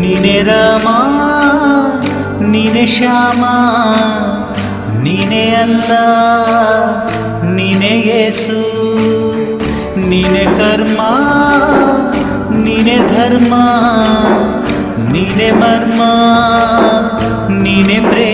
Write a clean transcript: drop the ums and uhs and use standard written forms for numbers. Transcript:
ನೀನೆ ರಾಮ ನೀನೆ ಶ್ಯಾಮ ನೀನೆ ಅಲ್ಲ ನೀನೆ ಯೇಸು ನೀನೆ ಕರ್ಮ ನೀನೆ ಧರ್ಮ ನೀನೆ ಮರ್ಮ ನೀನೆ ಪ್ರೇಮ